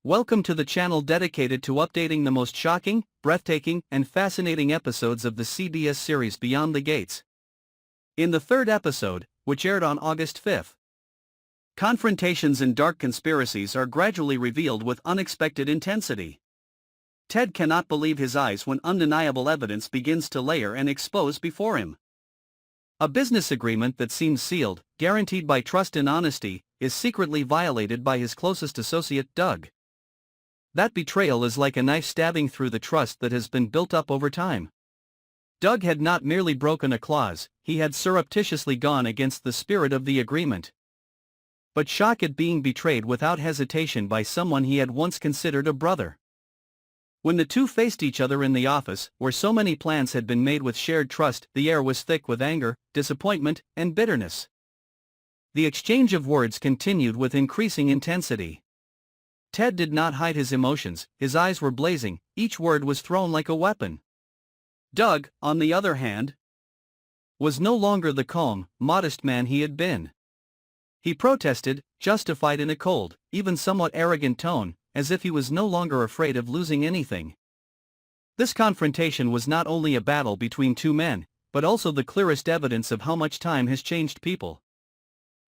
Welcome to the channel dedicated to updating the most shocking, breathtaking, and fascinating episodes of the CBS series Beyond the Gates. In the third episode, which aired on August 5th, confrontations and dark conspiracies are gradually revealed with unexpected intensity. Ted cannot believe his eyes when undeniable evidence begins to layer and expose before him. A business agreement that seems sealed, guaranteed by trust and honesty, is secretly violated by his closest associate, Doug. That betrayal is like a knife stabbing through the trust that has been built up over time. Doug had not merely broken a clause, he had surreptitiously gone against the spirit of the agreement. But shock at being betrayed without hesitation by someone he had once considered a brother. When the two faced each other in the office, where so many plans had been made with shared trust, the air was thick with anger, disappointment, and bitterness. The exchange of words continued with increasing intensity. Ted did not hide his emotions, his eyes were blazing, each word was thrown like a weapon. Doug, on the other hand, was no longer the calm, modest man he had been. He protested, justified in a cold, even somewhat arrogant tone, as if he was no longer afraid of losing anything. This confrontation was not only a battle between two men, but also the clearest evidence of how much time has changed people.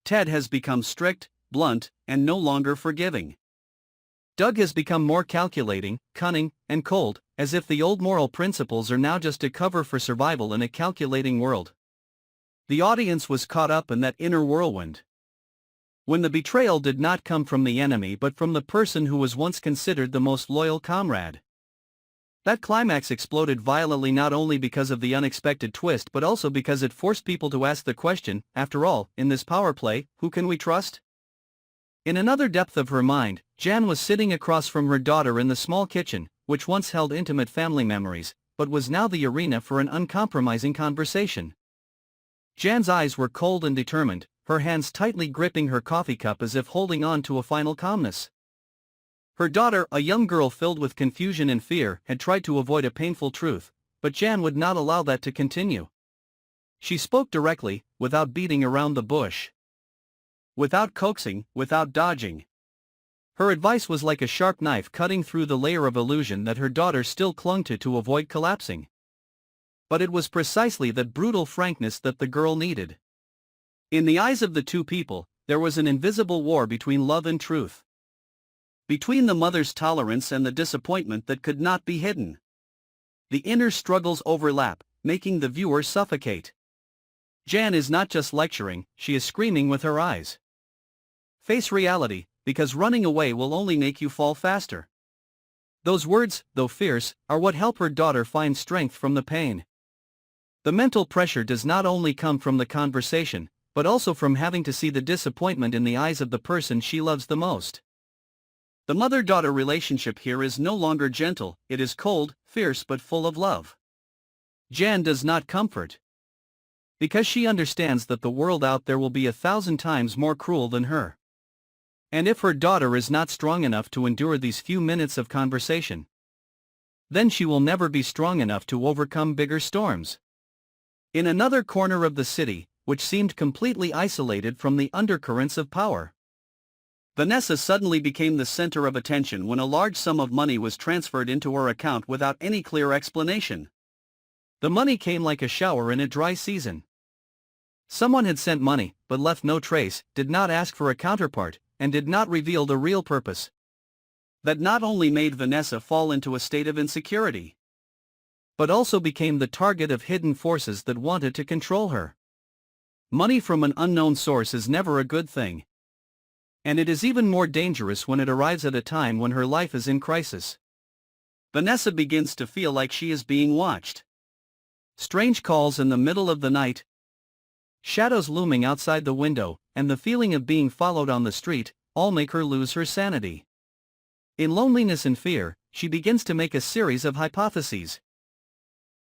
Ted has become strict, blunt, and no longer forgiving. Doug has become more calculating, cunning, and cold, as if the old moral principles are now just a cover for survival in a calculating world. The audience was caught up in that inner whirlwind. When the betrayal did not come from the enemy but from the person who was once considered the most loyal comrade. That climax exploded violently not only because of the unexpected twist but also because it forced people to ask the question, after all, in this power play, who can we trust? In another depth of her mind, Jan was sitting across from her daughter in the small kitchen, which once held intimate family memories, but was now the arena for an uncompromising conversation. Jan's eyes were cold and determined, her hands tightly gripping her coffee cup as if holding on to a final calmness. Her daughter, a young girl filled with confusion and fear, had tried to avoid a painful truth, but Jan would not allow that to continue. She spoke directly, without beating around the bush. Without coaxing, without dodging. Her advice was like a sharp knife cutting through the layer of illusion that her daughter still clung to avoid collapsing. But it was precisely that brutal frankness that the girl needed. In the eyes of the two people, there was an invisible war between love and truth. Between the mother's tolerance and the disappointment that could not be hidden. The inner struggles overlap, making the viewer suffocate. Jan is not just lecturing, she is screaming with her eyes. Face reality, because running away will only make you fall faster. Those words, though fierce, are what help her daughter find strength from the pain. The mental pressure does not only come from the conversation, but also from having to see the disappointment in the eyes of the person she loves the most. The mother-daughter relationship here is no longer gentle, it is cold, fierce but full of love. Jan does not comfort. Because she understands that the world out there will be 1,000 times more cruel than her. And if her daughter is not strong enough to endure these few minutes of conversation, then she will never be strong enough to overcome bigger storms. In another corner of the city, which seemed completely isolated from the undercurrents of power, Vanessa suddenly became the center of attention when a large sum of money was transferred into her account without any clear explanation. The money came like a shower in a dry season. Someone had sent money, but left no trace, did not ask for a counterpart, and did not reveal the real purpose. That not only made Vanessa fall into a state of insecurity, but also became the target of hidden forces that wanted to control her. Money from an unknown source is never a good thing. And it is even more dangerous when it arrives at a time when her life is in crisis. Vanessa begins to feel like she is being watched. Strange calls in the middle of the night, shadows looming outside the window, and the feeling of being followed on the street, all make her lose her sanity. In loneliness and fear, she begins to make a series of hypotheses.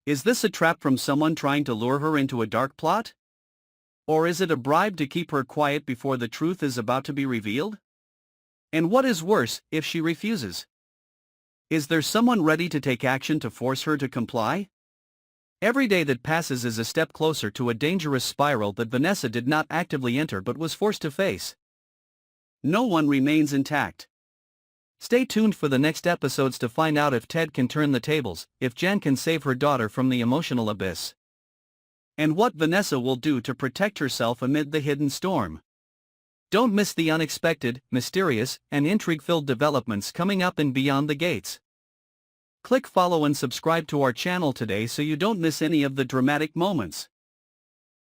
Is this a trap from someone trying to lure her into a dark plot? Or is it a bribe to keep her quiet before the truth is about to be revealed? And what is worse, if she refuses? Is there someone ready to take action to force her to comply? Every day that passes is a step closer to a dangerous spiral that Vanessa did not actively enter but was forced to face. No one remains intact. Stay tuned for the next episodes to find out if Ted can turn the tables, if Jan can save her daughter from the emotional abyss, and what Vanessa will do to protect herself amid the hidden storm. Don't miss the unexpected, mysterious, and intrigue-filled developments coming up in Beyond the Gates. Click follow and subscribe to our channel today so you don't miss any of the dramatic moments.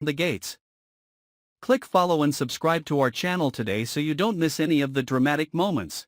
The Gates. Click follow and subscribe to our channel today so you don't miss any of the dramatic moments.